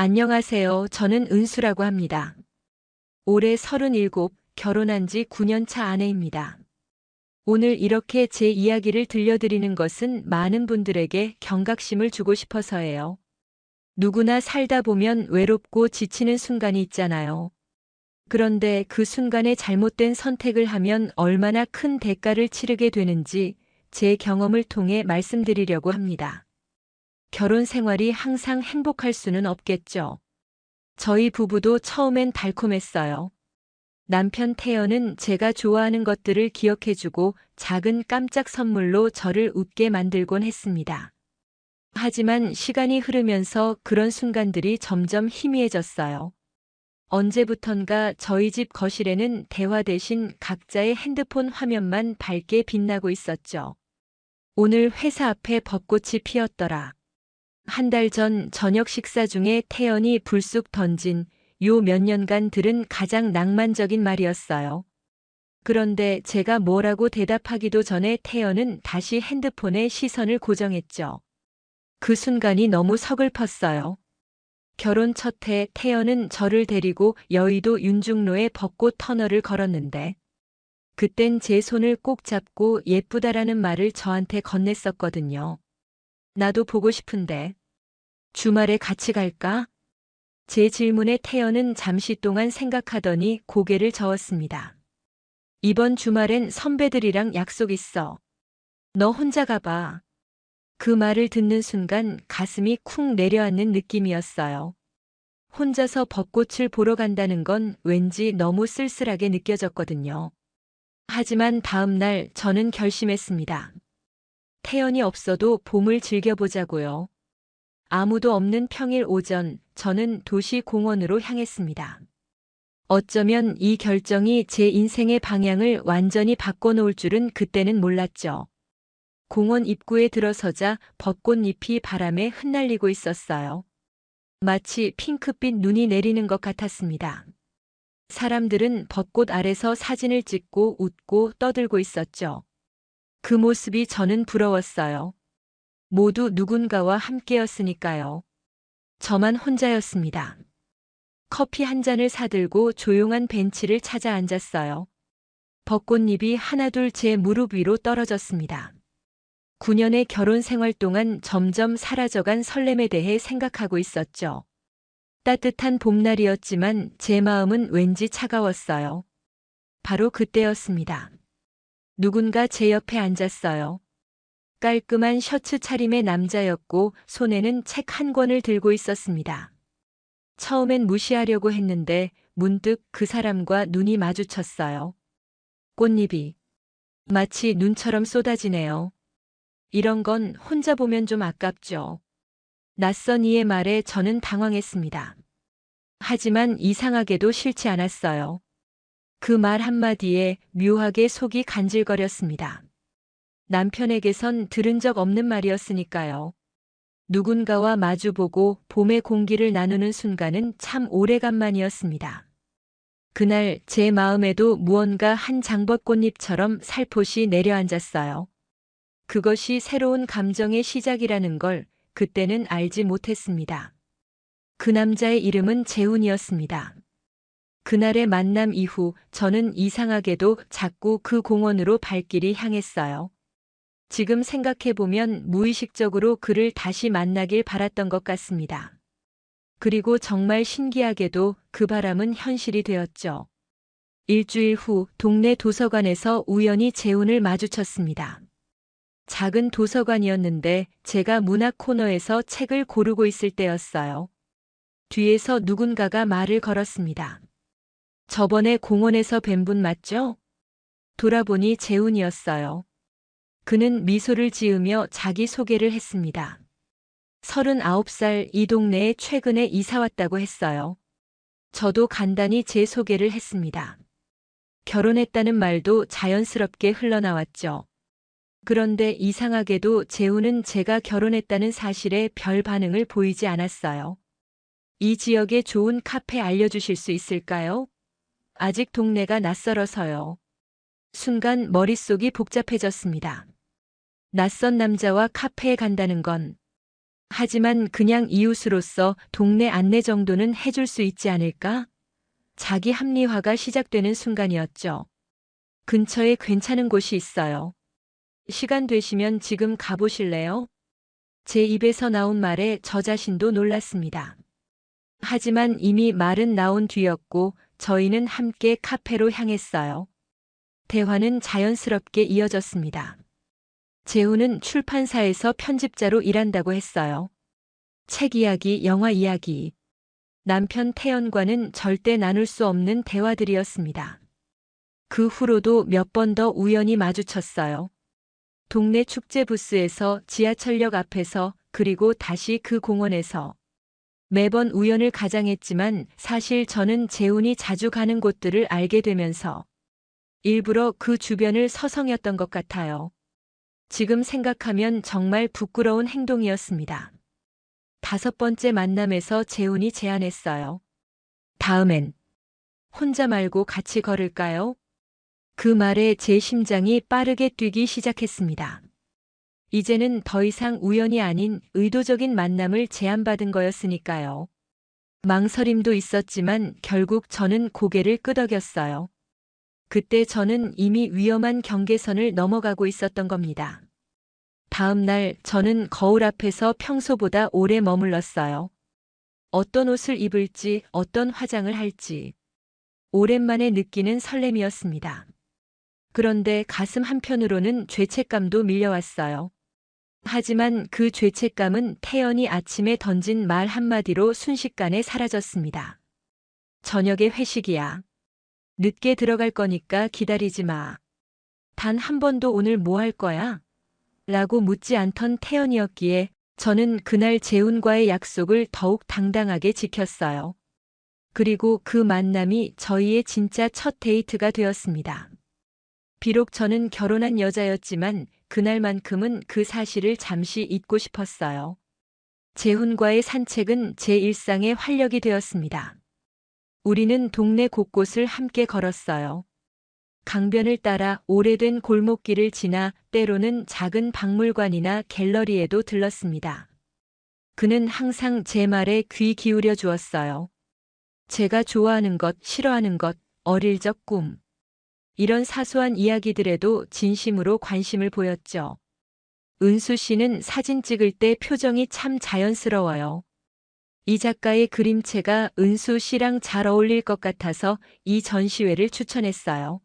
안녕하세요. 저는 은수라고 합니다. 올해 37, 결혼한 지 9년 차 아내입니다. 오늘 이렇게 제 이야기를 들려드리는 것은 많은 분들에게 경각심을 주고 싶어서예요. 누구나 살다 보면 외롭고 지치는 순간이 있잖아요. 그런데 그 순간에 잘못된 선택을 하면 얼마나 큰 대가를 치르게 되는지 제 경험을 통해 말씀드리려고 합니다. 결혼 생활이 항상 행복할 수는 없겠죠. 저희 부부도 처음엔 달콤했어요. 남편 태연은 제가 좋아하는 것들을 기억해주고 작은 깜짝 선물로 저를 웃게 만들곤 했습니다. 하지만 시간이 흐르면서 그런 순간들이 점점 희미해졌어요. 언제부턴가 저희 집 거실에는 대화 대신 각자의 핸드폰 화면만 밝게 빛나고 있었죠. 오늘 회사 앞에 벚꽃이 피었더라. 한 달 전 저녁 식사 중에 태연이 불쑥 던진 요 몇 년간 들은 가장 낭만적인 말이었어요. 그런데 제가 뭐라고 대답하기도 전에 태연은 다시 핸드폰에 시선을 고정했죠. 그 순간이 너무 서글펐어요. 결혼 첫 해 태연은 저를 데리고 여의도 윤중로의 벚꽃 터널을 걸었는데 그땐 제 손을 꼭 잡고 예쁘다라는 말을 저한테 건넸었거든요. 나도 보고 싶은데. 주말에 같이 갈까? 제 질문에 태연은 잠시 동안 생각하더니 고개를 저었습니다. 이번 주말엔 선배들이랑 약속 있어. 너 혼자 가봐. 그 말을 듣는 순간 가슴이 쿵 내려앉는 느낌이었어요. 혼자서 벚꽃을 보러 간다는 건 왠지 너무 쓸쓸하게 느껴졌거든요. 하지만 다음 날 저는 결심했습니다. 태연이 없어도 봄을 즐겨보자고요. 아무도 없는 평일 오전, 저는 도시 공원으로 향했습니다. 어쩌면 이 결정이 제 인생의 방향을 완전히 바꿔놓을 줄은 그때는 몰랐죠. 공원 입구에 들어서자 벚꽃잎이 바람에 흩날리고 있었어요. 마치 핑크빛 눈이 내리는 것 같았습니다. 사람들은 벚꽃 아래서 사진을 찍고 웃고 떠들고 있었죠. 그 모습이 저는 부러웠어요. 모두 누군가와 함께였으니까요. 저만 혼자였습니다. 커피 한 잔을 사들고 조용한 벤치를 찾아 앉았어요. 벚꽃잎이 하나둘 제 무릎 위로 떨어졌습니다. 9년의 결혼 생활 동안 점점 사라져간 설렘에 대해 생각하고 있었죠. 따뜻한 봄날이었지만 제 마음은 왠지 차가웠어요. 바로 그때였습니다. 누군가 제 옆에 앉았어요. 깔끔한 셔츠 차림의 남자였고 손에는 책 한 권을 들고 있었습니다. 처음엔 무시하려고 했는데 문득 그 사람과 눈이 마주쳤어요. 꽃잎이 마치 눈처럼 쏟아지네요. 이런 건 혼자 보면 좀 아깝죠. 낯선 이의 말에 저는 당황했습니다. 하지만 이상하게도 싫지 않았어요. 그 말 한마디에 묘하게 속이 간질거렸습니다. 남편에게선 들은 적 없는 말이었으니까요. 누군가와 마주보고 봄의 공기를 나누는 순간은 참 오래간만이었습니다. 그날 제 마음에도 무언가 한 장벚꽃잎처럼 살포시 내려앉았어요. 그것이 새로운 감정의 시작이라는 걸 그때는 알지 못했습니다. 그 남자의 이름은 재훈이었습니다. 그날의 만남 이후 저는 이상하게도 자꾸 그 공원으로 발길이 향했어요. 지금 생각해보면 무의식적으로 그를 다시 만나길 바랐던 것 같습니다. 그리고 정말 신기하게도 그 바람은 현실이 되었죠. 일주일 후 동네 도서관에서 우연히 재훈을 마주쳤습니다. 작은 도서관이었는데 제가 문학 코너에서 책을 고르고 있을 때였어요. 뒤에서 누군가가 말을 걸었습니다. 저번에 공원에서 뵌 분 맞죠? 돌아보니 재훈이었어요. 그는 미소를 지으며 자기 소개를 했습니다. 39살 이 동네에 최근에 이사 왔다고 했어요. 저도 간단히 제 소개를 했습니다. 결혼했다는 말도 자연스럽게 흘러나왔죠. 그런데 이상하게도 재훈은 제가 결혼했다는 사실에 별 반응을 보이지 않았어요. 이 지역에 좋은 카페 알려주실 수 있을까요? 아직 동네가 낯설어서요. 순간 머릿속이 복잡해졌습니다. 낯선 남자와 카페에 간다는 건 하지만 그냥 이웃으로서 동네 안내 정도는 해줄 수 있지 않을까? 자기 합리화가 시작되는 순간이었죠. 근처에 괜찮은 곳이 있어요. 시간 되시면 지금 가보실래요? 제 입에서 나온 말에 저 자신도 놀랐습니다. 하지만 이미 말은 나온 뒤였고 저희는 함께 카페로 향했어요. 대화는 자연스럽게 이어졌습니다. 재훈은 출판사에서 편집자로 일한다고 했어요. 책 이야기, 영화 이야기. 남편 태연과는 절대 나눌 수 없는 대화들이었습니다. 그 후로도 몇 번 더 우연히 마주쳤어요. 동네 축제 부스에서, 지하철역 앞에서, 그리고 다시 그 공원에서. 매번 우연을 가장했지만 사실 저는 재훈이 자주 가는 곳들을 알게 되면서 일부러 그 주변을 서성였던 것 같아요. 지금 생각하면 정말 부끄러운 행동이었습니다. 5번째 만남에서 재훈이 제안했어요. 다음엔 혼자 말고 같이 걸을까요? 그 말에 제 심장이 빠르게 뛰기 시작했습니다. 이제는 더 이상 우연이 아닌 의도적인 만남을 제안받은 거였으니까요. 망설임도 있었지만 결국 저는 고개를 끄덕였어요. 그때 저는 이미 위험한 경계선을 넘어가고 있었던 겁니다. 다음 날 저는 거울 앞에서 평소보다 오래 머물렀어요. 어떤 옷을 입을지, 어떤 화장을 할지. 오랜만에 느끼는 설렘이었습니다. 그런데 가슴 한편으로는 죄책감도 밀려왔어요. 하지만 그 죄책감은 태연이 아침에 던진 말 한마디로 순식간에 사라졌습니다. 저녁에 회식이야. 늦게 들어갈 거니까 기다리지 마. 단 한 번도 오늘 뭐 할 거야? 라고 묻지 않던 태연이었기에 저는 그날 재훈과의 약속을 더욱 당당하게 지켰어요. 그리고 그 만남이 저희의 진짜 첫 데이트가 되었습니다. 비록 저는 결혼한 여자였지만 그날만큼은 그 사실을 잠시 잊고 싶었어요. 재훈과의 산책은 제 일상의 활력이 되었습니다. 우리는 동네 곳곳을 함께 걸었어요. 강변을 따라 오래된 골목길을 지나 때로는 작은 박물관이나 갤러리에도 들렀습니다. 그는 항상 제 말에 귀 기울여 주었어요. 제가 좋아하는 것, 싫어하는 것, 어릴 적 꿈. 이런 사소한 이야기들에도 진심으로 관심을 보였죠. 은수 씨는 사진 찍을 때 표정이 참 자연스러워요. 이 작가의 그림체가 은수 씨랑 잘 어울릴 것 같아서 이 전시회를 추천했어요.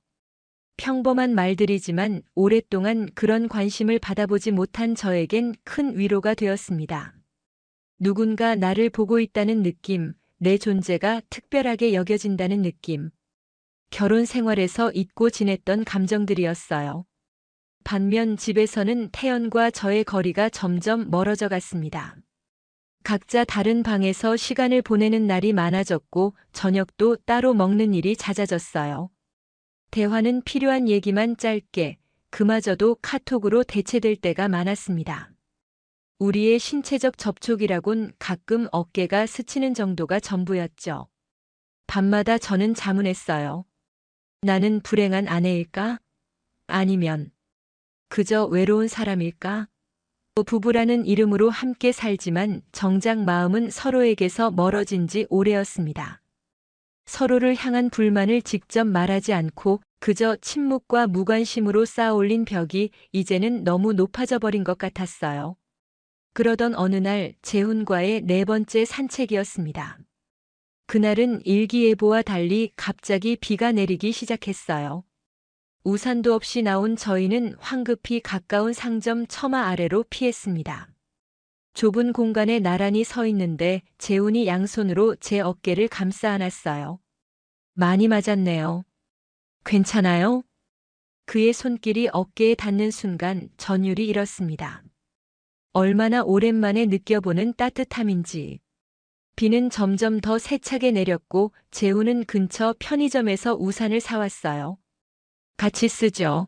평범한 말들이지만 오랫동안 그런 관심을 받아보지 못한 저에겐 큰 위로가 되었습니다. 누군가 나를 보고 있다는 느낌, 내 존재가 특별하게 여겨진다는 느낌. 결혼 생활에서 잊고 지냈던 감정들이었어요. 반면 집에서는 태연과 저의 거리가 점점 멀어져 갔습니다. 각자 다른 방에서 시간을 보내는 날이 많아졌고 저녁도 따로 먹는 일이 잦아졌어요. 대화는 필요한 얘기만 짧게, 그마저도 카톡으로 대체될 때가 많았습니다. 우리의 신체적 접촉이라곤 가끔 어깨가 스치는 정도가 전부였죠. 밤마다 저는 자문했어요. 나는 불행한 아내일까? 아니면 그저 외로운 사람일까? 부부라는 이름으로 함께 살지만 정작 마음은 서로에게서 멀어진 지 오래였습니다. 서로를 향한 불만을 직접 말하지 않고 그저 침묵과 무관심으로 쌓아올린 벽이 이제는 너무 높아져 버린 것 같았어요. 그러던 어느 날 재훈과의 4번째 산책이었습니다. 그날은 일기예보와 달리 갑자기 비가 내리기 시작했어요. 우산도 없이 나온 저희는 황급히 가까운 상점 처마 아래로 피했습니다. 좁은 공간에 나란히 서 있는데 재훈이 양손으로 제 어깨를 감싸 안았어요. 많이 맞았네요. 괜찮아요? 그의 손길이 어깨에 닿는 순간 전율이 일었습니다. 얼마나 오랜만에 느껴보는 따뜻함인지. 비는 점점 더 세차게 내렸고 재훈은 근처 편의점에서 우산을 사왔어요. 같이 쓰죠.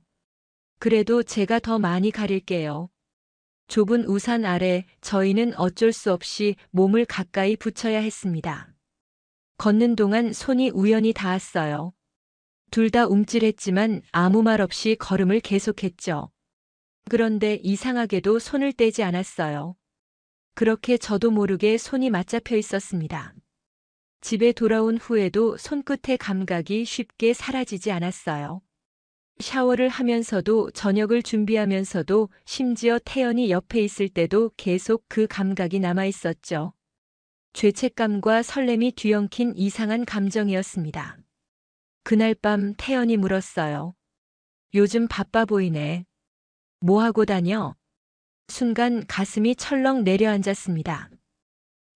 그래도 제가 더 많이 가릴게요. 좁은 우산 아래 저희는 어쩔 수 없이 몸을 가까이 붙여야 했습니다. 걷는 동안 손이 우연히 닿았어요. 둘 다 움찔했지만 아무 말 없이 걸음을 계속했죠. 그런데 이상하게도 손을 떼지 않았어요. 그렇게 저도 모르게 손이 맞잡혀 있었습니다. 집에 돌아온 후에도 손끝의 감각이 쉽게 사라지지 않았어요. 샤워를 하면서도 저녁을 준비하면서도 심지어 태연이 옆에 있을 때도 계속 그 감각이 남아 있었죠. 죄책감과 설렘이 뒤엉킨 이상한 감정이었습니다. 그날 밤 태연이 물었어요. 요즘 바빠 보이네. 뭐 하고 다녀? 순간 가슴이 철렁 내려앉았습니다.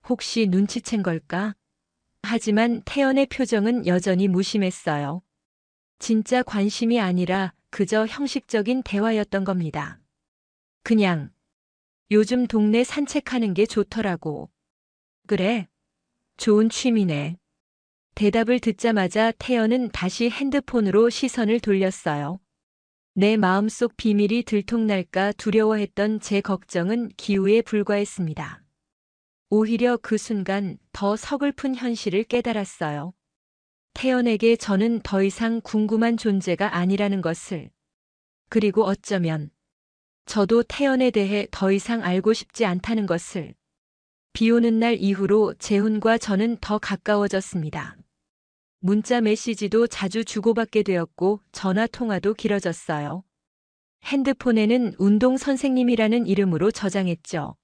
혹시 눈치챈 걸까? 하지만 태연의 표정은 여전히 무심했어요. 진짜 관심이 아니라 그저 형식적인 대화였던 겁니다. 그냥 요즘 동네 산책하는 게 좋더라고. 그래? 좋은 취미네. 대답을 듣자마자 태연은 다시 핸드폰으로 시선을 돌렸어요. 내 마음속 비밀이 들통날까 두려워했던 제 걱정은 기우에 불과했습니다. 오히려 그 순간 더 서글픈 현실을 깨달았어요. 태연에게 저는 더 이상 궁금한 존재가 아니라는 것을. 그리고 어쩌면 저도 태연에 대해 더 이상 알고 싶지 않다는 것을. 비 오는 날 이후로 재훈과 저는 더 가까워졌습니다. 문자 메시지도 자주 주고받게 되었고 전화 통화도 길어졌어요. 핸드폰에는 운동 선생님이라는 이름으로 저장했죠.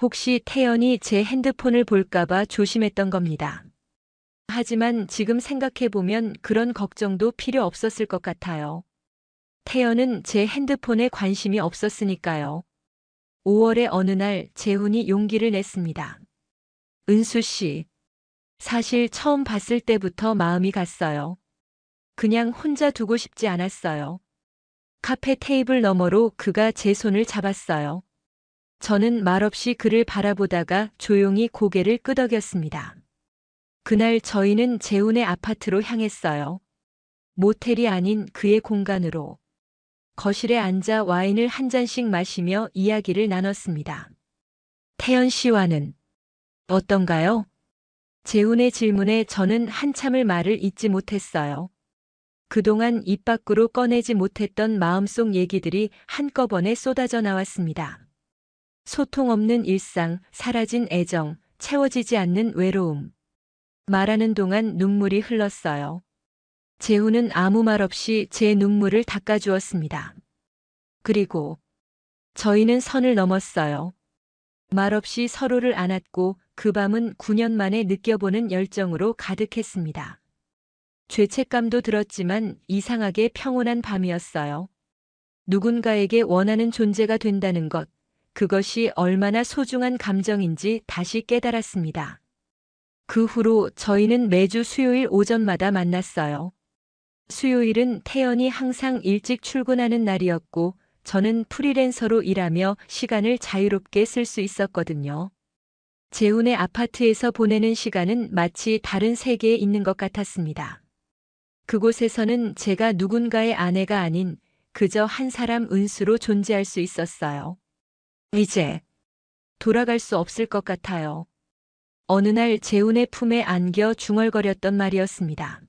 혹시 태연이 제 핸드폰을 볼까봐 조심했던 겁니다. 하지만 지금 생각해보면 그런 걱정도 필요 없었을 것 같아요. 태연은 제 핸드폰에 관심이 없었으니까요. 5월의 어느 날 재훈이 용기를 냈습니다. 은수 씨, 사실 처음 봤을 때부터 마음이 갔어요. 그냥 혼자 두고 싶지 않았어요. 카페 테이블 너머로 그가 제 손을 잡았어요. 저는 말없이 그를 바라보다가 조용히 고개를 끄덕였습니다. 그날 저희는 재훈의 아파트로 향했어요. 모텔이 아닌 그의 공간으로. 거실에 앉아 와인을 한 잔씩 마시며 이야기를 나눴습니다. 태연 씨와는 어떤가요? 재훈의 질문에 저는 한참을 말을 잇지 못했어요. 그동안 입 밖으로 꺼내지 못했던 마음속 얘기들이 한꺼번에 쏟아져 나왔습니다. 소통 없는 일상, 사라진 애정, 채워지지 않는 외로움. 말하는 동안 눈물이 흘렀어요. 재훈은 아무 말 없이 제 눈물을 닦아주었습니다. 그리고 저희는 선을 넘었어요. 말없이 서로를 안았고 그 밤은 9년 만에 느껴보는 열정으로 가득했습니다. 죄책감도 들었지만 이상하게 평온한 밤이었어요. 누군가에게 원하는 존재가 된다는 것, 그것이 얼마나 소중한 감정인지 다시 깨달았습니다. 그 후로 저희는 매주 수요일 오전마다 만났어요. 수요일은 태연이 항상 일찍 출근하는 날이었고 저는 프리랜서로 일하며 시간을 자유롭게 쓸 수 있었거든요. 재훈의 아파트에서 보내는 시간은 마치 다른 세계에 있는 것 같았습니다. 그곳에서는 제가 누군가의 아내가 아닌 그저 한 사람 은수로 존재할 수 있었어요. 이제 돌아갈 수 없을 것 같아요. 어느 날 재훈의 품에 안겨 중얼거렸던 말이었습니다.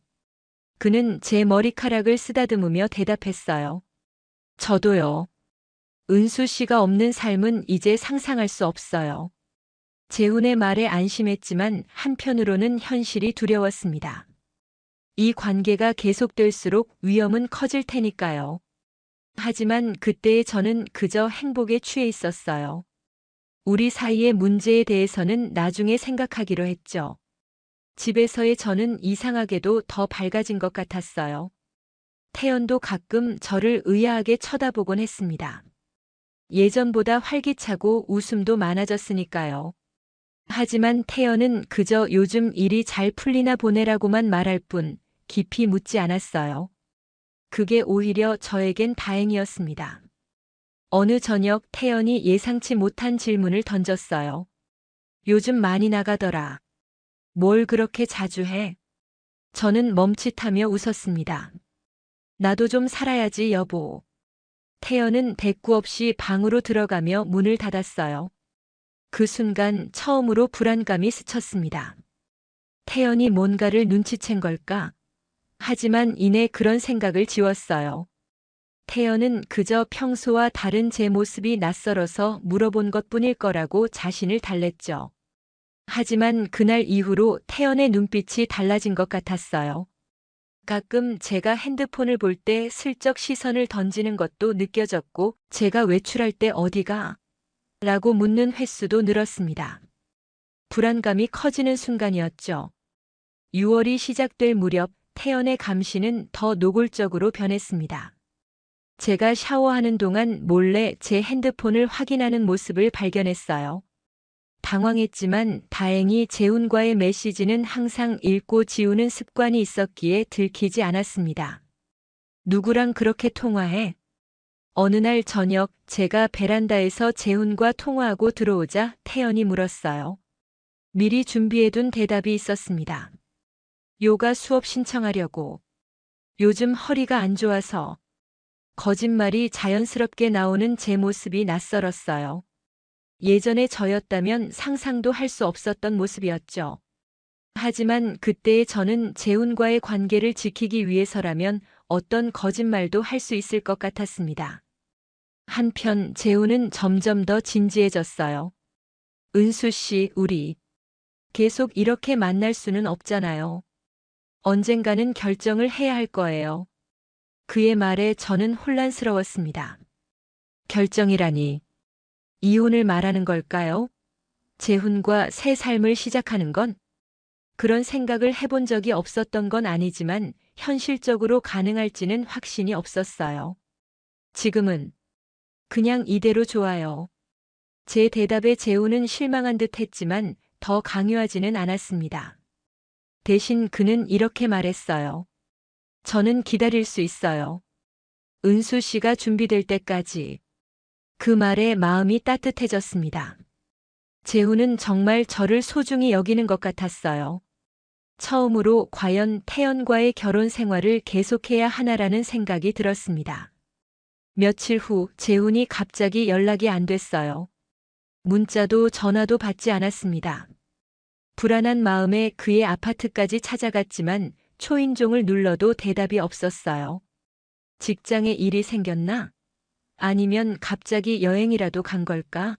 그는 제 머리카락을 쓰다듬으며 대답했어요. 저도요. 은수 씨가 없는 삶은 이제 상상할 수 없어요. 재훈의 말에 안심했지만 한편으로는 현실이 두려웠습니다. 이 관계가 계속될수록 위험은 커질 테니까요. 하지만 그때의 저는 그저 행복에 취해 있었어요. 우리 사이의 문제에 대해서는 나중에 생각하기로 했죠. 집에서의 저는 이상하게도 더 밝아진 것 같았어요. 태연도 가끔 저를 의아하게 쳐다보곤 했습니다. 예전보다 활기차고 웃음도 많아졌으니까요. 하지만 태연은 그저 요즘 일이 잘 풀리나 보내라고만 말할 뿐 깊이 묻지 않았어요. 그게 오히려 저에겐 다행이었습니다. 어느 저녁 태연이 예상치 못한 질문을 던졌어요. 요즘 많이 나가더라. 뭘 그렇게 자주 해? 저는 멈칫하며 웃었습니다. 나도 좀 살아야지 여보. 태연은 대꾸 없이 방으로 들어가며 문을 닫았어요. 그 순간 처음으로 불안감이 스쳤습니다. 태연이 뭔가를 눈치챈 걸까? 하지만 이내 그런 생각을 지웠어요. 태연은 그저 평소와 다른 제 모습이 낯설어서 물어본 것뿐일 거라고 자신을 달랬죠. 하지만 그날 이후로 태연의 눈빛이 달라진 것 같았어요. 가끔 제가 핸드폰을 볼 때 슬쩍 시선을 던지는 것도 느껴졌고, 제가 외출할 때 어디가? 라고 묻는 횟수도 늘었습니다. 불안감이 커지는 순간이었죠. 6월이 시작될 무렵 태연의 감시는 더 노골적으로 변했습니다. 제가 샤워하는 동안 몰래 제 핸드폰을 확인하는 모습을 발견했어요. 당황했지만 다행히 재훈과의 메시지는 항상 읽고 지우는 습관이 있었기에 들키지 않았습니다. 누구랑 그렇게 통화해? 어느 날 저녁 제가 베란다에서 재훈과 통화하고 들어오자 태연이 물었어요. 미리 준비해둔 대답이 있었습니다. 요가 수업 신청하려고. 요즘 허리가 안 좋아서. 거짓말이 자연스럽게 나오는 제 모습이 낯설었어요. 예전의 저였다면 상상도 할 수 없었던 모습이었죠. 하지만 그때의 저는 재훈과의 관계를 지키기 위해서라면 어떤 거짓말도 할 수 있을 것 같았습니다. 한편 재훈은 점점 더 진지해졌어요. 은수 씨, 우리 계속 이렇게 만날 수는 없잖아요. 언젠가는 결정을 해야 할 거예요. 그의 말에 저는 혼란스러웠습니다. 결정이라니. 이혼을 말하는 걸까요? 재훈과 새 삶을 시작하는 건? 그런 생각을 해본 적이 없었던 건 아니지만 현실적으로 가능할지는 확신이 없었어요. 지금은 그냥 이대로 좋아요. 제 대답에 재훈은 실망한 듯 했지만 더 강요하지는 않았습니다. 대신 그는 이렇게 말했어요. 저는 기다릴 수 있어요. 은수 씨가 준비될 때까지. 그 말에 마음이 따뜻해졌습니다. 재훈은 정말 저를 소중히 여기는 것 같았어요. 처음으로 과연 태연과의 결혼 생활을 계속해야 하나라는 생각이 들었습니다. 며칠 후 재훈이 갑자기 연락이 안 됐어요. 문자도 전화도 받지 않았습니다. 불안한 마음에 그의 아파트까지 찾아갔지만 초인종을 눌러도 대답이 없었어요. 직장에 일이 생겼나? 아니면 갑자기 여행이라도 간 걸까?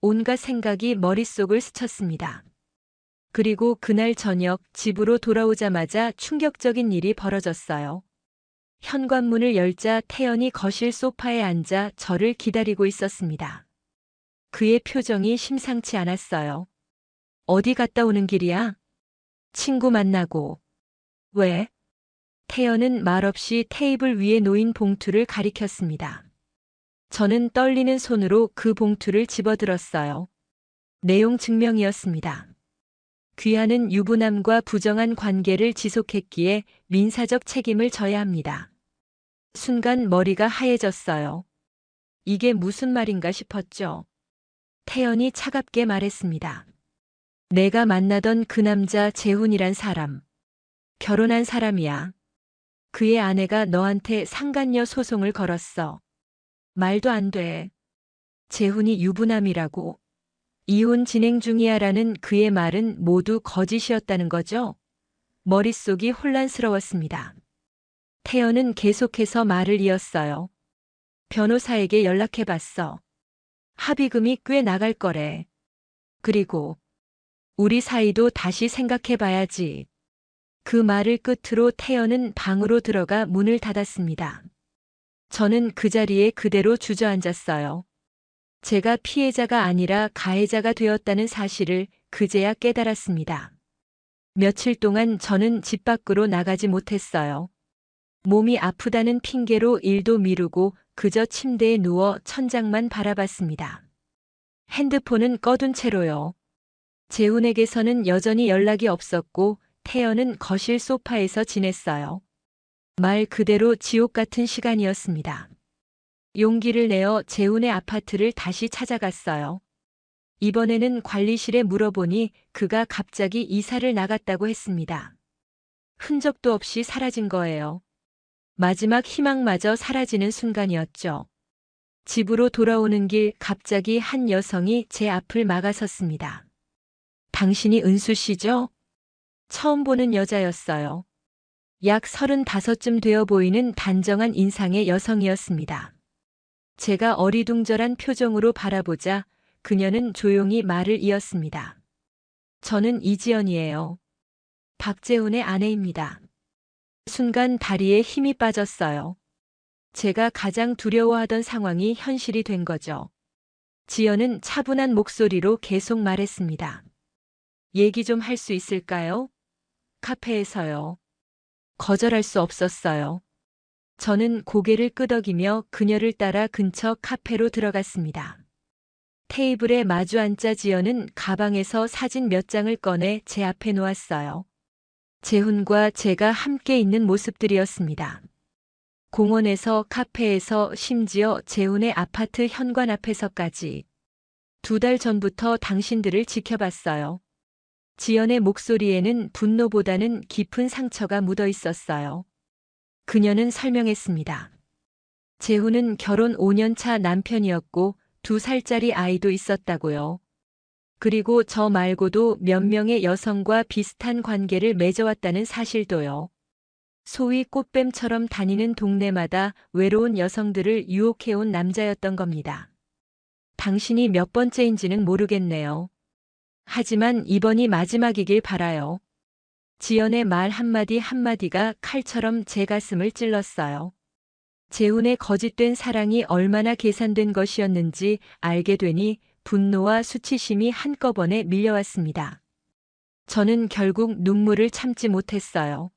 온갖 생각이 머릿속을 스쳤습니다. 그리고 그날 저녁 집으로 돌아오자마자 충격적인 일이 벌어졌어요. 현관문을 열자 태연이 거실 소파에 앉아 저를 기다리고 있었습니다. 그의 표정이 심상치 않았어요. 어디 갔다 오는 길이야? 친구 만나고. 왜? 태연은 말없이 테이블 위에 놓인 봉투를 가리켰습니다. 저는 떨리는 손으로 그 봉투를 집어들었어요. 내용 증명이었습니다. 귀하는 유부남과 부정한 관계를 지속했기에 민사적 책임을 져야 합니다. 순간 머리가 하얘졌어요. 이게 무슨 말인가 싶었죠. 태연이 차갑게 말했습니다. 내가 만나던 그 남자 재훈이란 사람. 결혼한 사람이야. 그의 아내가 너한테 상간녀 소송을 걸었어. 말도 안 돼. 재훈이 유부남이라고. 이혼 진행 중이야라는 그의 말은 모두 거짓이었다는 거죠? 머릿속이 혼란스러웠습니다. 태연은 계속해서 말을 이었어요. 변호사에게 연락해봤어. 합의금이 꽤 나갈 거래. 그리고 우리 사이도 다시 생각해봐야지. 그 말을 끝으로 태연은 방으로 들어가 문을 닫았습니다. 저는 그 자리에 그대로 주저앉았어요. 제가 피해자가 아니라 가해자가 되었다는 사실을 그제야 깨달았습니다. 며칠 동안 저는 집 밖으로 나가지 못했어요. 몸이 아프다는 핑계로 일도 미루고 그저 침대에 누워 천장만 바라봤습니다. 핸드폰은 꺼둔 채로요. 재훈에게서는 여전히 연락이 없었고 태연은 거실 소파에서 지냈어요. 말 그대로 지옥 같은 시간이었습니다. 용기를 내어 재훈의 아파트를 다시 찾아갔어요. 이번에는 관리실에 물어보니 그가 갑자기 이사를 나갔다고 했습니다. 흔적도 없이 사라진 거예요. 마지막 희망마저 사라지는 순간이었죠. 집으로 돌아오는 길 갑자기 한 여성이 제 앞을 막아섰습니다. 당신이 은수 씨죠? 처음 보는 여자였어요. 약 35쯤 되어 보이는 단정한 인상의 여성이었습니다. 제가 어리둥절한 표정으로 바라보자 그녀는 조용히 말을 이었습니다. 저는 이지연이에요. 박재훈의 아내입니다. 순간 다리에 힘이 빠졌어요. 제가 가장 두려워하던 상황이 현실이 된 거죠. 지연은 차분한 목소리로 계속 말했습니다. 얘기 좀 할 수 있을까요? 카페에서요. 거절할 수 없었어요. 저는 고개를 끄덕이며 그녀를 따라 근처 카페로 들어갔습니다. 테이블에 마주 앉자 지연은 가방에서 사진 몇 장을 꺼내 제 앞에 놓았어요. 재훈과 제가 함께 있는 모습들이었습니다. 공원에서, 카페에서, 심지어 재훈의 아파트 현관 앞에서까지. 2달 전부터 당신들을 지켜봤어요. 지연의 목소리에는 분노보다는 깊은 상처가 묻어 있었어요. 그녀는 설명했습니다. 재훈은 결혼 5년 차 남편이었고 2살짜리 아이도 있었다고요. 그리고 저 말고도 몇 명의 여성과 비슷한 관계를 맺어왔다는 사실도요. 소위 꽃뱀처럼 다니는 동네마다 외로운 여성들을 유혹해온 남자였던 겁니다. 당신이 몇 번째인지는 모르겠네요. 하지만 이번이 마지막이길 바라요. 지연의 말 한마디 한마디가 칼처럼 제 가슴을 찔렀어요. 재훈의 거짓된 사랑이 얼마나 계산된 것이었는지 알게 되니 분노와 수치심이 한꺼번에 밀려왔습니다. 저는 결국 눈물을 참지 못했어요.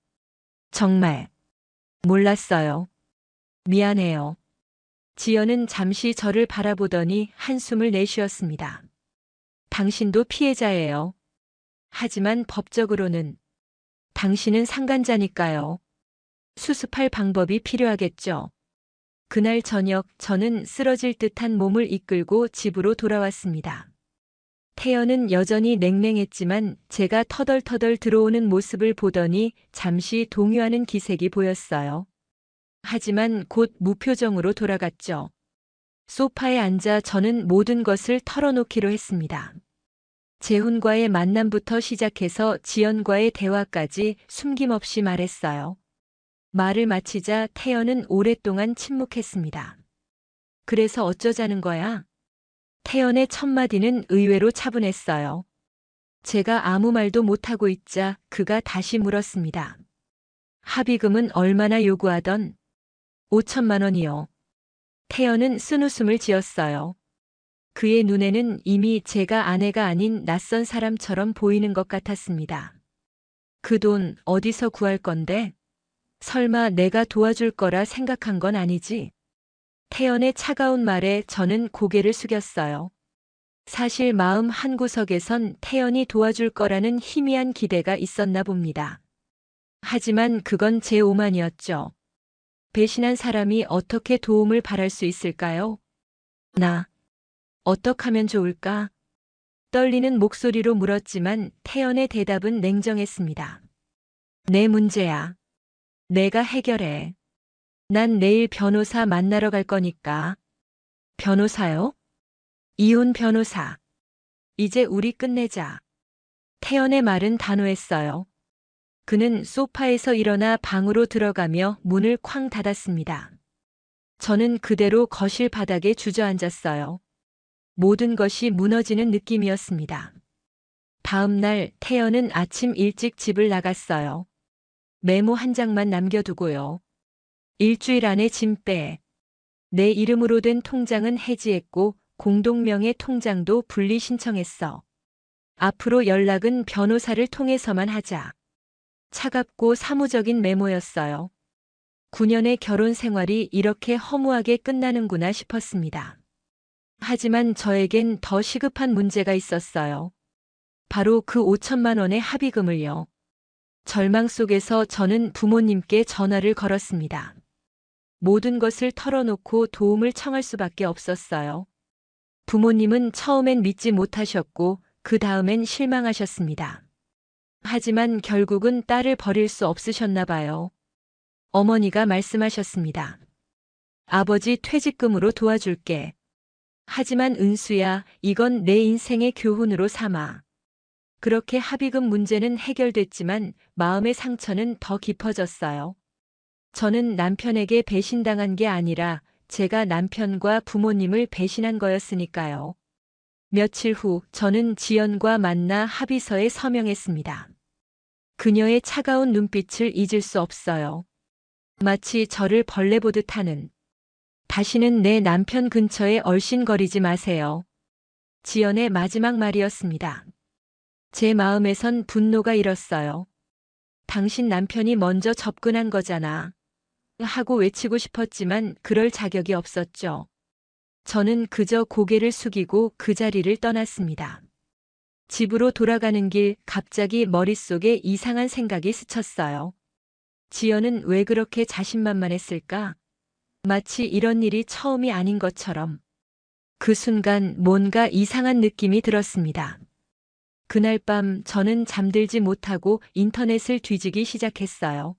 정말 몰랐어요. 미안해요. 지연은 잠시 저를 바라보더니 한숨을 내쉬었습니다. 당신도 피해자예요. 하지만 법적으로는 당신은 상간자니까요. 수습할 방법이 필요하겠죠. 그날 저녁 저는 쓰러질 듯한 몸을 이끌고 집으로 돌아왔습니다. 태연은 여전히 냉랭했지만 제가 터덜터덜 들어오는 모습을 보더니 잠시 동요하는 기색이 보였어요. 하지만 곧 무표정으로 돌아갔죠. 소파에 앉아 저는 모든 것을 털어놓기로 했습니다. 재훈과의 만남부터 시작해서 지연과의 대화까지 숨김없이 말했어요. 말을 마치자 태연은 오랫동안 침묵했습니다. 그래서 어쩌자는 거야? 태연의 첫 마디는 의외로 차분했어요. 제가 아무 말도 못하고 있자 그가 다시 물었습니다. 합의금은 얼마나 요구하던? 5천만 원이요. 태연은 쓴웃음을 지었어요. 그의 눈에는 이미 제가 아내가 아닌 낯선 사람처럼 보이는 것 같았습니다. 그 돈 어디서 구할 건데? 설마 내가 도와줄 거라 생각한 건 아니지? 태연의 차가운 말에 저는 고개를 숙였어요. 사실 마음 한구석에선 태연이 도와줄 거라는 희미한 기대가 있었나 봅니다. 하지만 그건 제 오만이었죠. 배신한 사람이 어떻게 도움을 바랄 수 있을까요? 어떻게 하면 좋을까? 떨리는 목소리로 물었지만 태연의 대답은 냉정했습니다. 내 문제야. 내가 해결해. 난 내일 변호사 만나러 갈 거니까. 변호사요? 이혼 변호사. 이제 우리 끝내자. 태연의 말은 단호했어요. 그는 소파에서 일어나 방으로 들어가며 문을 쾅 닫았습니다. 저는 그대로 거실 바닥에 주저앉았어요. 모든 것이 무너지는 느낌이었습니다. 다음 날 태연은 아침 일찍 집을 나갔어요. 메모 한 장만 남겨두고요. 일주일 안에 짐 빼. 내 이름으로 된 통장은 해지했고 공동명의 통장도 분리 신청했어. 앞으로 연락은 변호사를 통해서만 하자. 차갑고 사무적인 메모였어요. 9년의 결혼 생활이 이렇게 허무하게 끝나는구나 싶었습니다. 하지만 저에겐 더 시급한 문제가 있었어요. 바로 그 5천만 원의 합의금을요. 절망 속에서 저는 부모님께 전화를 걸었습니다. 모든 것을 털어놓고 도움을 청할 수밖에 없었어요. 부모님은 처음엔 믿지 못하셨고 그 다음엔 실망하셨습니다. 하지만 결국은 딸을 버릴 수 없으셨나 봐요. 어머니가 말씀하셨습니다. 아버지 퇴직금으로 도와줄게. 하지만 은수야, 이건 내 인생의 교훈으로 삼아. 그렇게 합의금 문제는 해결됐지만 마음의 상처는 더 깊어졌어요. 저는 남편에게 배신당한 게 아니라 제가 남편과 부모님을 배신한 거였으니까요. 며칠 후 저는 지연과 만나 합의서에 서명했습니다. 그녀의 차가운 눈빛을 잊을 수 없어요. 마치 저를 벌레 보듯 하는. 다시는 내 남편 근처에 얼씬거리지 마세요. 지연의 마지막 말이었습니다. 제 마음에선 분노가 일었어요. 당신 남편이 먼저 접근한 거잖아. 하고 외치고 싶었지만 그럴 자격이 없었죠. 저는 그저 고개를 숙이고 그 자리를 떠났습니다. 집으로 돌아가는 길 갑자기 머릿속에 이상한 생각이 스쳤어요. 지연은 왜 그렇게 자신만만했을까? 마치 이런 일이 처음이 아닌 것처럼. 그 순간 뭔가 이상한 느낌이 들었습니다. 그날 밤 저는 잠들지 못하고 인터넷을 뒤지기 시작했어요.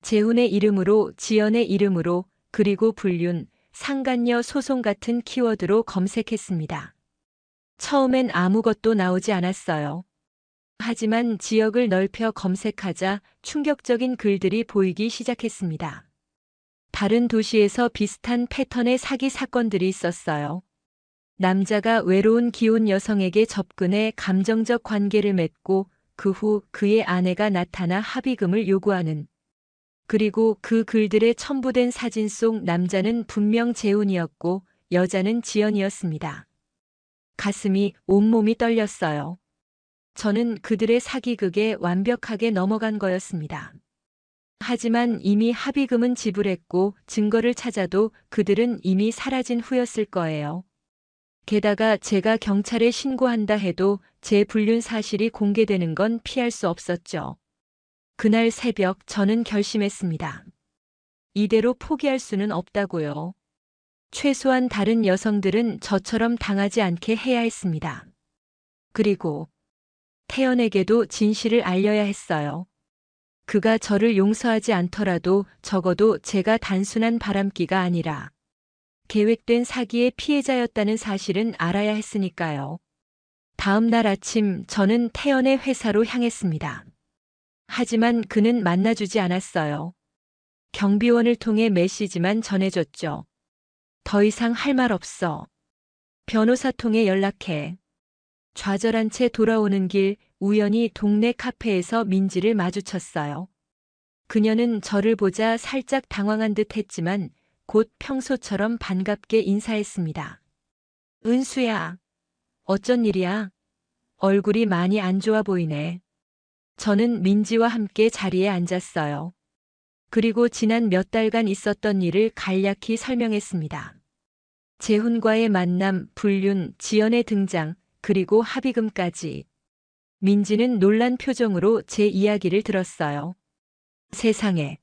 재훈의 이름으로, 지연의 이름으로, 그리고 불륜, 상간녀 소송 같은 키워드로 검색했습니다. 처음엔 아무것도 나오지 않았어요. 하지만 지역을 넓혀 검색하자 충격적인 글들이 보이기 시작했습니다. 다른 도시에서 비슷한 패턴의 사기 사건들이 있었어요. 남자가 외로운 기혼 여성에게 접근해 감정적 관계를 맺고 그 후 그의 아내가 나타나 합의금을 요구하는. 그리고 그 글들에 첨부된 사진 속 남자는 분명 재훈이었고 여자는 지연이었습니다. 가슴이 온몸이 떨렸어요. 저는 그들의 사기극에 완벽하게 넘어간 거였습니다. 하지만 이미 합의금은 지불했고 증거를 찾아도 그들은 이미 사라진 후였을 거예요. 게다가 제가 경찰에 신고한다 해도 제 불륜 사실이 공개되는 건 피할 수 없었죠. 그날 새벽 저는 결심했습니다. 이대로 포기할 수는 없다고요. 최소한 다른 여성들은 저처럼 당하지 않게 해야 했습니다. 그리고 태연에게도 진실을 알려야 했어요. 그가 저를 용서하지 않더라도 적어도 제가 단순한 바람기가 아니라 계획된 사기의 피해자였다는 사실은 알아야 했으니까요. 다음 날 아침 저는 태연의 회사로 향했습니다. 하지만 그는 만나주지 않았어요. 경비원을 통해 메시지만 전해줬죠. 더 이상 할 말 없어. 변호사 통해 연락해. 좌절한 채 돌아오는 길 우연히 동네 카페에서 민지를 마주쳤어요. 그녀는 저를 보자 살짝 당황한 듯 했지만 곧 평소처럼 반갑게 인사했습니다. 은수야. 어쩐 일이야? 얼굴이 많이 안 좋아 보이네. 저는 민지와 함께 자리에 앉았어요. 그리고 지난 몇 달간 있었던 일을 간략히 설명했습니다. 재훈과의 만남, 불륜, 지연의 등장, 그리고 합의금까지. 민지는 놀란 표정으로 제 이야기를 들었어요. 세상에.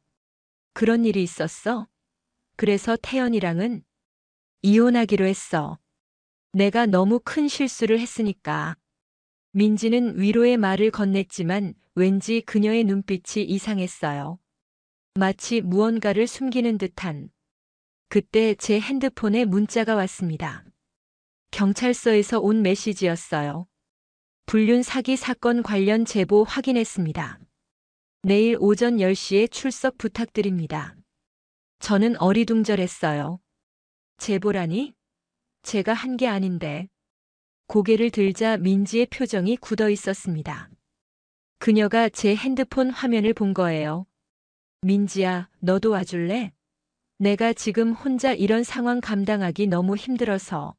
그런 일이 있었어? 그래서 태연이랑은 이혼하기로 했어. 내가 너무 큰 실수를 했으니까. 민지는 위로의 말을 건넸지만 왠지 그녀의 눈빛이 이상했어요. 마치 무언가를 숨기는 듯한. 그때 제 핸드폰에 문자가 왔습니다. 경찰서에서 온 메시지였어요. 불륜 사기 사건 관련 제보 확인했습니다. 내일 오전 10시에 출석 부탁드립니다. 저는 어리둥절했어요. 제보라니? 제가 한 게 아닌데. 고개를 들자 민지의 표정이 굳어 있었습니다. 그녀가 제 핸드폰 화면을 본 거예요. 민지야, 너도 와줄래? 내가 지금 혼자 이런 상황 감당하기 너무 힘들어서.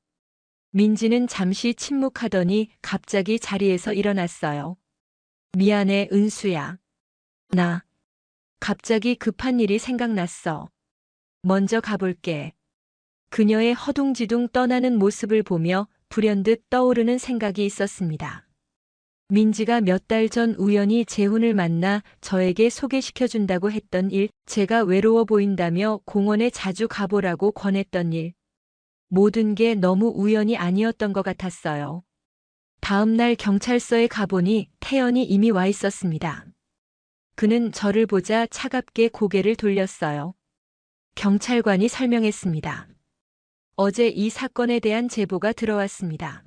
민지는 잠시 침묵하더니 갑자기 자리에서 일어났어요. 미안해, 은수야. 나 갑자기 급한 일이 생각났어. 먼저 가볼게. 그녀의 허둥지둥 떠나는 모습을 보며 불현듯 떠오르는 생각이 있었습니다. 민지가 몇 달 전 우연히 재훈을 만나 저에게 소개시켜준다고 했던 일, 제가 외로워 보인다며 공원에 자주 가보라고 권했던 일. 모든 게 너무 우연이 아니었던 것 같았어요. 다음 날 경찰서에 가보니 태연이 이미 와 있었습니다. 그는 저를 보자 차갑게 고개를 돌렸어요. 경찰관이 설명했습니다. 어제 이 사건에 대한 제보가 들어왔습니다.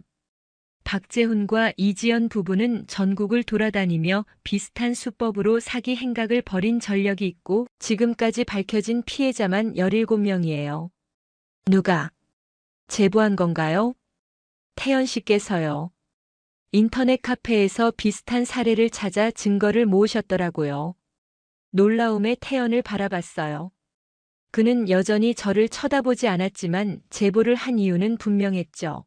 박재훈과 이지연 부부는 전국을 돌아다니며 비슷한 수법으로 사기 행각을 벌인 전력이 있고 지금까지 밝혀진 피해자만 17명이에요. 누가 제보한 건가요? 태연 씨께서요. 인터넷 카페에서 비슷한 사례를 찾아 증거를 모으셨더라고요. 놀라움에 태연을 바라봤어요. 그는 여전히 저를 쳐다보지 않았지만 제보를 한 이유는 분명했죠.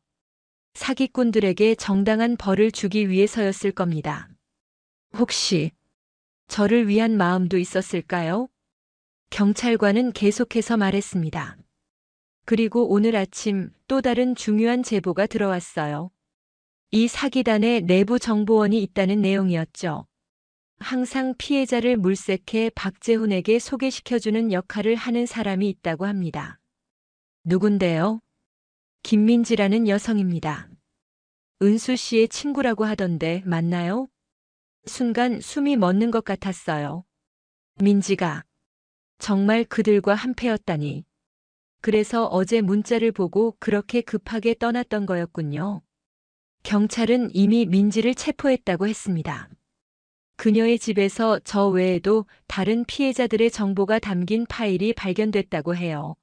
사기꾼들에게 정당한 벌을 주기 위해서였을 겁니다. 혹시 저를 위한 마음도 있었을까요? 경찰관은 계속해서 말했습니다. 그리고 오늘 아침 또 다른 중요한 제보가 들어왔어요. 이 사기단에 내부 정보원이 있다는 내용이었죠. 항상 피해자를 물색해 박재훈에게 소개시켜주는 역할을 하는 사람이 있다고 합니다. 누군데요? 김민지라는 여성입니다. 은수 씨의 친구라고 하던데 맞나요? 순간 숨이 멎는 것 같았어요. 민지가 정말 그들과 한패였다니. 그래서 어제 문자를 보고 그렇게 급하게 떠났던 거였군요. 경찰은 이미 민지를 체포했다고 했습니다. 그녀의 집에서 저 외에도 다른 피해자들의 정보가 담긴 파일이 발견됐다고 해요.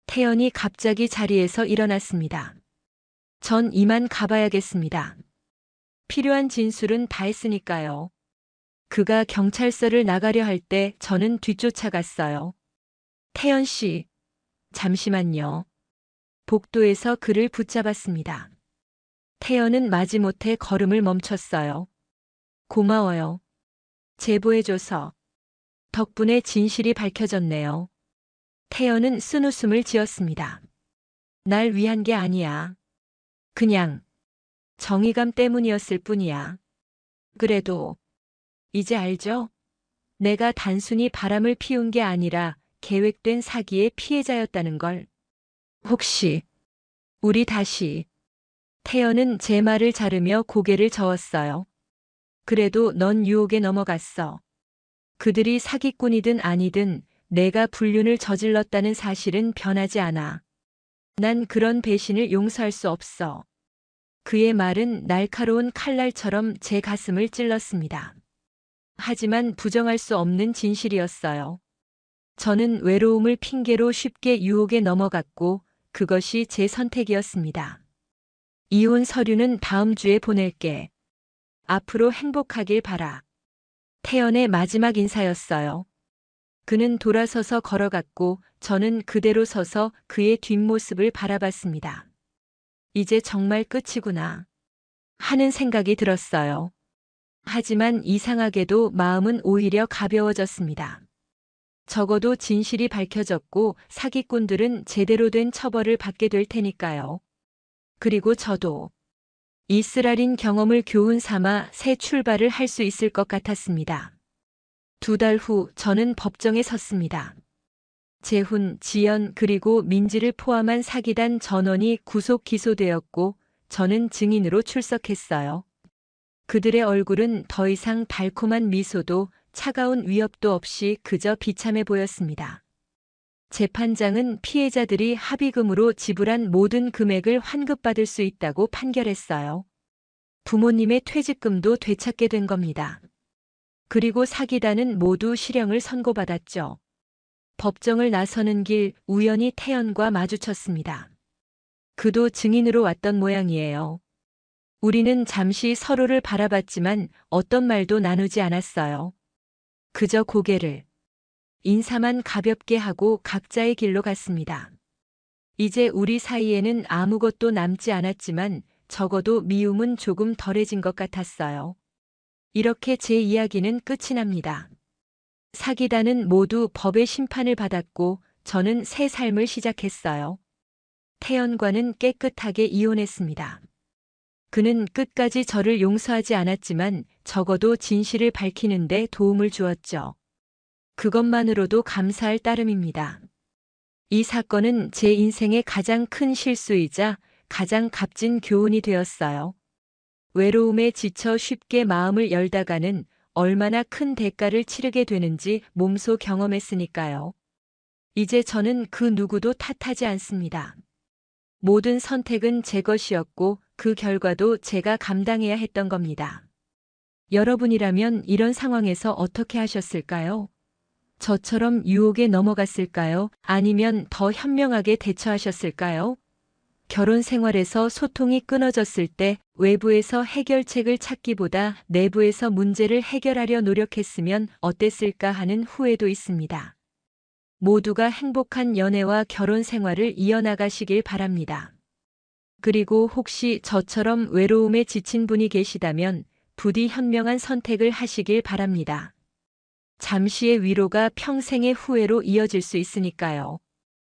태연이 갑자기 자리에서 일어났습니다. 전 이만 가봐야겠습니다. 필요한 진술은 다 했으니까요. 그가 경찰서를 나가려 할 때 저는 뒤쫓아갔어요. 태연 씨, 잠시만요. 복도에서 그를 붙잡았습니다. 태연은 마지못해 걸음을 멈췄어요. 고마워요. 제보해줘서. 덕분에 진실이 밝혀졌네요. 태연은 쓴웃음을 지었습니다. 날 위한 게 아니야. 그냥 정의감 때문이었을 뿐이야. 그래도 이제 알죠? 내가 단순히 바람을 피운 게 아니라 계획된 사기의 피해자였다는 걸. 혹시 우리 다시. 태연은 제 말을 자르며 고개를 저었어요. 그래도 넌 유혹에 넘어갔어. 그들이 사기꾼이든 아니든 내가 불륜을 저질렀다는 사실은 변하지 않아. 난 그런 배신을 용서할 수 없어. 그의 말은 날카로운 칼날처럼 제 가슴을 찔렀습니다. 하지만 부정할 수 없는 진실이었어요. 저는 외로움을 핑계로 쉽게 유혹에 넘어갔고 그것이 제 선택이었습니다. 이혼 서류는 다음 주에 보낼게. 앞으로 행복하길 바라. 태연의 마지막 인사였어요. 그는 돌아서서 걸어갔고 저는 그대로 서서 그의 뒷모습을 바라봤습니다. 이제 정말 끝이구나 하는 생각이 들었어요. 하지만 이상하게도 마음은 오히려 가벼워졌습니다. 적어도 진실이 밝혀졌고 사기꾼들은 제대로 된 처벌을 받게 될 테니까요. 그리고 저도 이스라린 경험을 교훈 삼아 새 출발을 할 수 있을 것 같았습니다. 2달 후 저는 법정에 섰습니다. 재훈, 지연 그리고 민지를 포함한 사기단 전원이 구속 기소되었고 저는 증인으로 출석했어요. 그들의 얼굴은 더 이상 달콤한 미소도 차가운 위협도 없이 그저 비참해 보였습니다. 재판장은 피해자들이 합의금으로 지불한 모든 금액을 환급받을 수 있다고 판결했어요. 부모님의 퇴직금도 되찾게 된 겁니다. 그리고 사기단은 모두 실형을 선고받았죠. 법정을 나서는 길 우연히 태연과 마주쳤습니다. 그도 증인으로 왔던 모양이에요. 우리는 잠시 서로를 바라봤지만 어떤 말도 나누지 않았어요. 그저 고개를 인사만 가볍게 하고 각자의 길로 갔습니다. 이제 우리 사이에는 아무것도 남지 않았지만 적어도 미움은 조금 덜해진 것 같았어요. 이렇게 제 이야기는 끝이 납니다. 사기단은 모두 법의 심판을 받았고 저는 새 삶을 시작했어요. 태연과는 깨끗하게 이혼했습니다. 그는 끝까지 저를 용서하지 않았지만 적어도 진실을 밝히는 데 도움을 주었죠. 그것만으로도 감사할 따름입니다. 이 사건은 제 인생의 가장 큰 실수이자 가장 값진 교훈이 되었어요. 외로움에 지쳐 쉽게 마음을 열다가는 얼마나 큰 대가를 치르게 되는지 몸소 경험했으니까요. 이제 저는 그 누구도 탓하지 않습니다. 모든 선택은 제 것이었고 그 결과도 제가 감당해야 했던 겁니다. 여러분이라면 이런 상황에서 어떻게 하셨을까요? 저처럼 유혹에 넘어갔을까요? 아니면 더 현명하게 대처하셨을까요? 결혼 생활에서 소통이 끊어졌을 때 외부에서 해결책을 찾기보다 내부에서 문제를 해결하려 노력했으면 어땠을까 하는 후회도 있습니다. 모두가 행복한 연애와 결혼 생활을 이어나가시길 바랍니다. 그리고 혹시 저처럼 외로움에 지친 분이 계시다면 부디 현명한 선택을 하시길 바랍니다. 잠시의 위로가 평생의 후회로 이어질 수 있으니까요.